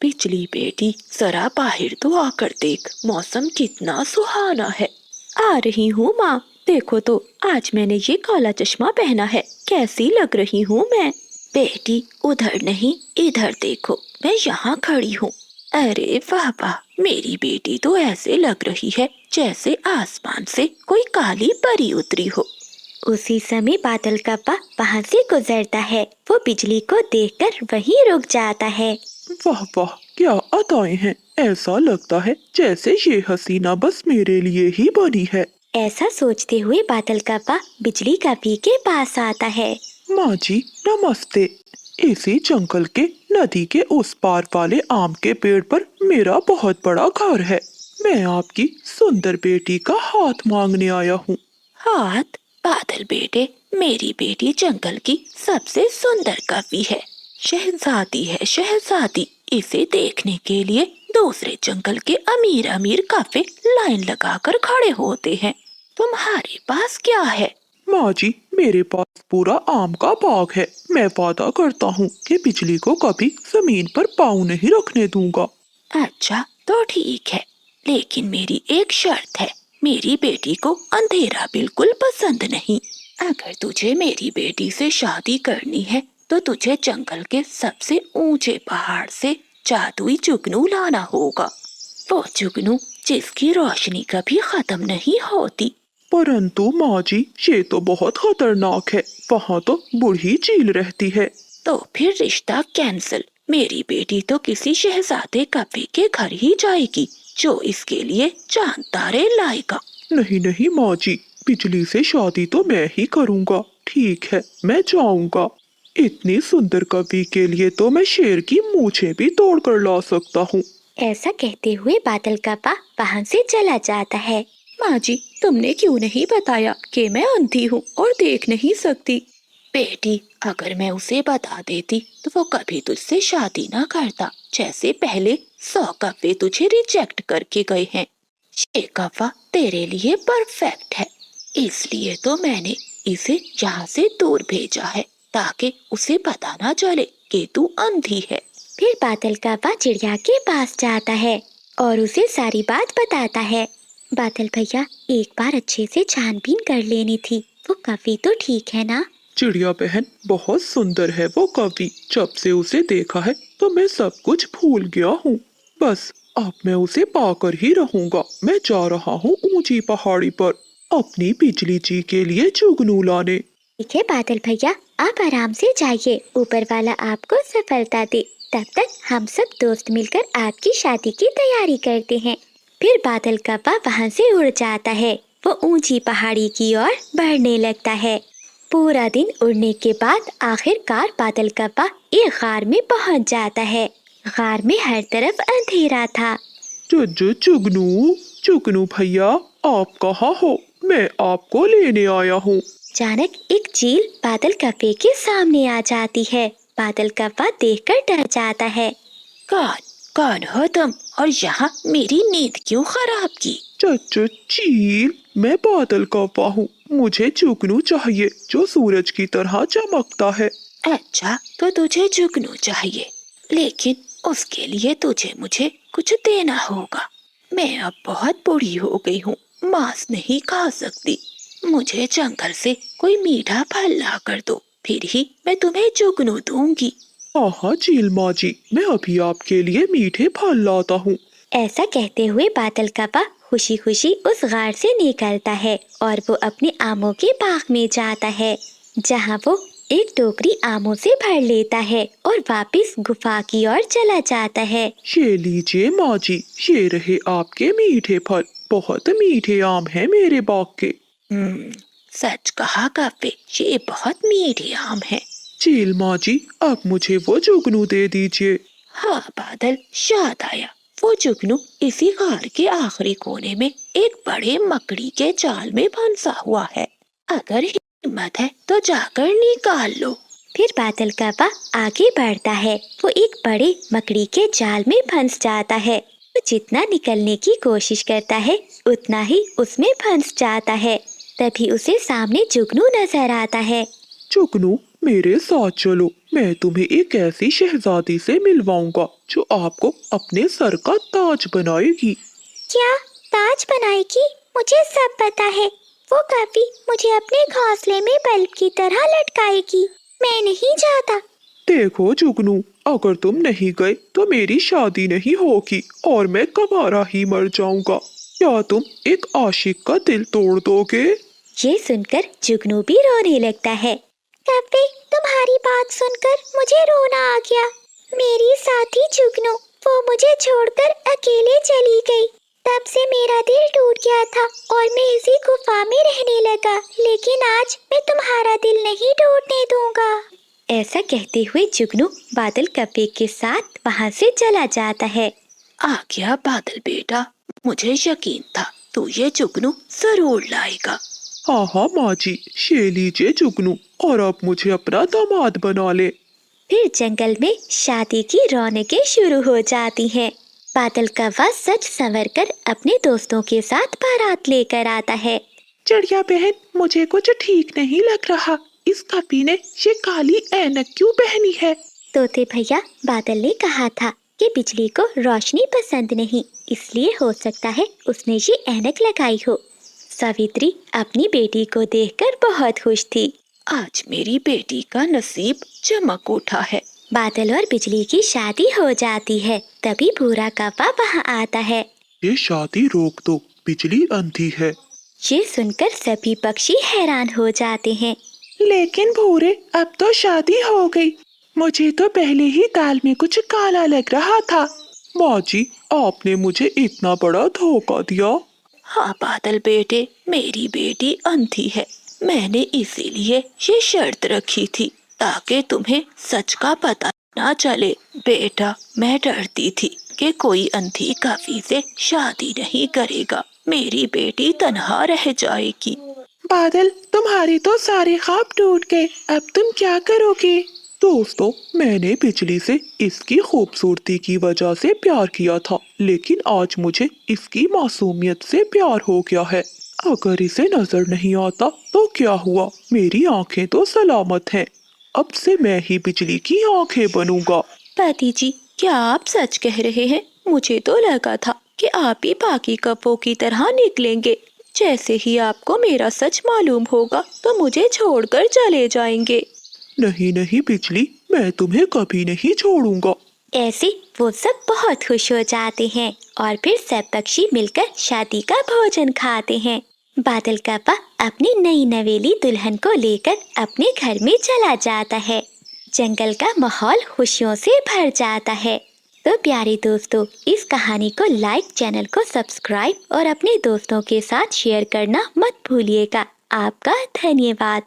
बिजली बेटी, जरा बाहर तो आकर देख, मौसम कितना सुहाना है। आ रही हूँ माँ, देखो तो आज मैंने ये काला चश्मा पहना है, कैसी लग रही हूँ मैं। बेटी उधर नहीं, इधर देखो, मैं यहाँ खड़ी हूँ। अरे वाह वाह, मेरी बेटी तो ऐसे लग रही है जैसे आसमान से कोई काली परी उतरी हो। उसी समय बादल का पा वहाँ से गुजरता है। वो बिजली को देखकर वहीं रुक जाता है। वाह वाह, क्या अदाएं हैं। ऐसा लगता है जैसे ये हसीना बस मेरे लिए ही बनी है। ऐसा सोचते हुए बादल का पा बिजली का पी के पास आता है। माँ जी नमस्ते। इसी जंगल के नदी के उस पार वाले आम के पेड़ पर मेरा बहुत बड़ा घर है। मैं आपकी सुंदर बेटी का हाथ मांगने आया हूँ। हाथ? बादल बेटे, मेरी बेटी जंगल की सबसे सुंदर कवि है, शहजादी है शहजादी। इसे देखने के लिए दूसरे जंगल के अमीर अमीर काफे लाइन लगाकर खड़े होते हैं। तुम्हारे पास क्या है? माँ जी, मेरे पास पूरा आम का बाग है। मैं वादा करता हूँ कि बिजली को कभी जमीन पर पाँव नहीं रखने दूंगा। अच्छा तो ठीक है, लेकिन मेरी एक शर्त है। मेरी बेटी को अंधेरा बिल्कुल पसंद नहीं। अगर तुझे मेरी बेटी से शादी करनी है तो तुझे जंगल के सबसे ऊंचे पहाड़ से जादुई जुगनू लाना होगा। वो जुगनू जिसकी रोशनी कभी खत्म नहीं होती। परंतु माँ जी, ये तो बहुत खतरनाक है। वहाँ तो बूढ़ी चील रहती है। तो फिर रिश्ता कैंसिल। मेरी बेटी तो किसी शहजादे कवि के घर ही जाएगी जो इसके लिए चांद तारे लाएगा। नहीं नहीं माँ जी, बिजली से शादी तो मैं ही करूँगा। ठीक है, मैं जाऊँगा। इतनी सुंदर कवि के लिए तो मैं शेर की मूछें भी तोड़ कर ला सकता हूँ। ऐसा कहते हुए बादल का पा वहाँ से चला जाता है। माँ जी, तुमने क्यों नहीं बताया कि मैं अंधी हूँ और देख नहीं सकती? बेटी, अगर मैं उसे बता देती तो वो कभी तुझसे शादी ना करता। जैसे पहले 100 कव्वे तुझे रिजेक्ट करके गए हैं। ये कव्वा तेरे लिए परफेक्ट है, इसलिए तो मैंने इसे यहाँ से दूर भेजा है ताकि उसे पता ना चले कि तू अंधी है। फिर बादल का पा चिड़िया के पास जाता है और उसे सारी बात बताता है। बादल भैया, एक बार अच्छे से छानबीन कर लेनी थी। वो कवि तो ठीक है ना? चिड़िया बहन, बहुत सुंदर है वो कवि। जब से उसे देखा है तो मैं सब कुछ भूल गया हूँ। बस अब मैं उसे पाकर ही रहूंगा। मैं जा रहा हूँ ऊंची पहाड़ी पर अपनी बिजली जी के लिए जुगनू लाने। ठीक है बादल भैया, आप आराम से जाइए। ऊपर वाला आपको सफलता दे। तब तक हम सब दोस्त मिलकर आपकी शादी की तैयारी करते हैं। फिर बादल का पा वहाँ से उड़ जाता है। वो ऊंची पहाड़ी की ओर बढ़ने लगता है। पूरा दिन उड़ने के बाद आखिरकार बादल का पा एक गार में पहुँच जाता है। गार में हर तरफ अंधेरा था। जुगनू, जुगनू भैया, आप कहाँ हो? मैं आपको लेने आया हूँ। अचानक एक चील बादल कप्पे के सामने आ जाती है। बादल कप्पा देखकर डर जाता है। कौन कौन हो तुम, और यहाँ मेरी नींद क्यों खराब की? चील, मैं बादल कौवा हूँ। मुझे जुगनू चाहिए जो सूरज की तरह चमकता है। अच्छा तो तुझे जुगनू चाहिए, लेकिन उसके लिए तुझे मुझे कुछ देना होगा। मैं अब बहुत बूढ़ी हो गई हूँ, मांस नहीं खा सकती। मुझे जंगल से कोई मीठा फल ला कर दो, फिर ही मैं तुम्हें जुगनू दूंगी। हाँ चील माँ जी, मैं अभी आपके लिए मीठे फल लाता हूँ। ऐसा कहते हुए बादल कप्पा खुशी खुशी उस गार से निकलता है और वो अपने आमों के बाग में जाता है, जहाँ वो एक टोकरी आमों से भर लेता है और वापस गुफा की ओर चला जाता है। ये लीजिए माँ जी, ये रहे आपके मीठे फल। बहुत मीठे आम हैं मेरे बाग के। सच कहा कव्वे, ये बहुत मीठे आम है। चील माँ जी, अब मुझे वो जुगनू दे दीजिए। हाँ बादल, याद आया। वो जुगनू इसी गार के आखिरी कोने में एक बड़े मकड़ी के जाल में फंसा हुआ है। अगर हिम्मत है तो जाकर निकाल लो। फिर बादल कप्पा आगे बढ़ता है। वो एक बड़े मकड़ी के जाल में फंस जाता है। वो जितना निकलने की कोशिश करता है उतना ही उसमें फंस जाता है। तभी उसे सामने जुगनू नजर आता है। जुगनू, मेरे साथ चलो, मैं तुम्हें एक ऐसी शहजादी से मिलवाऊंगा जो आपको अपने सर का ताज बनाएगी। क्या ताज बनाएगी? मुझे सब पता है। वो कभी मुझे अपने घोंसले में बल्ब की तरह लटकाएगी। मैं नहीं चाहता। देखो जुगनू, अगर तुम नहीं गए तो मेरी शादी नहीं होगी और मैं कबारा ही मर जाऊंगा। क्या तुम एक आशिक का दिल तोड़ दोगे? ये सुनकर जुगनू भी रोने लगता है। कभी तुम्हारी बात सुनकर मुझे रोना आ गया। मेरी साथी जुगनू, वो मुझे छोड़कर अकेले चली गई। तब से मेरा दिल टूट गया था और मैं इसी गुफा में रहने लगा। लेकिन आज मैं तुम्हारा दिल नहीं टूटने दूंगा। ऐसा कहते हुए जुगनू बादल कप्पे के साथ वहाँ से चला जाता है। आ गया बादल बेटा, मुझे यकीन था तू ये जुगनू जरूर लाएगा। हाँ हाँ माँ जी, ये लीजिए जुगनू, और अब मुझे अपना दामाद बना ले। फिर जंगल में शादी की रौनकें शुरू हो जाती हैं। बादल कौवा सच संवर कर अपने दोस्तों के साथ बारात लेकर आता है। चिड़िया बहन, मुझे कुछ ठीक नहीं लग रहा। इस कपी ने ये काली ऐनक क्यों पहनी है? तोते भैया, बादल ने कहा था कि बिजली को रोशनी पसंद नहीं, इसलिए हो सकता है उसने ये ऐनक लगाई हो। सावित्री अपनी बेटी को देखकर बहुत खुश थी। आज मेरी बेटी का नसीब चमक उठा है। बादल और बिजली की शादी हो जाती है। तभी भूरा कौवा वहाँ आता है। ये शादी रोक दो, बिजली अंधी है। ये सुनकर सभी पक्षी हैरान हो जाते हैं। लेकिन भूरे, अब तो शादी हो गई। मुझे तो पहले ही दाल में कुछ काला लग रहा था। माँ जी, आपने मुझे इतना बड़ा धोखा दिया। हाँ बादल बेटे, मेरी बेटी अंधी है। मैंने इसीलिए ये शर्त रखी थी ताकि तुम्हें सच का पता ना चले। बेटा, मैं डरती थी कि कोई अंधी कवि से शादी नहीं करेगा, मेरी बेटी तन्हा रह जाएगी। बादल, तुम्हारे तो सारे ख्वाब टूट गए, अब तुम क्या करोगे? दोस्तों, मैंने बिजली से इसकी खूबसूरती की वजह से प्यार किया था, लेकिन आज मुझे इसकी मासूमियत से प्यार हो गया है। अगर इसे नजर नहीं आता तो क्या हुआ, मेरी आंखें तो सलामत हैं। अब से मैं ही बिजली की आंखें बनूंगा। पति जी, क्या आप सच कह रहे हैं? मुझे तो लगा था कि आप ही बाकी कपों की तरह निकलेंगे। जैसे ही आपको मेरा सच मालूम होगा तो मुझे छोड़कर चले जाएंगे। नहीं नहीं बिजली, मैं तुम्हें कभी नहीं छोड़ूंगा। ऐसे वो सब बहुत खुश हो जाते हैं और फिर सब पक्षी मिलकर शादी का भोजन खाते हैं। बादल कौवा अपनी नई नवेली दुल्हन को लेकर अपने घर में चला जाता है। जंगल का माहौल खुशियों से भर जाता है। तो प्यारे दोस्तों, इस कहानी को लाइक, चैनल को सब्सक्राइब और अपने दोस्तों के साथ शेयर करना मत भूलिएगा। आपका धन्यवाद।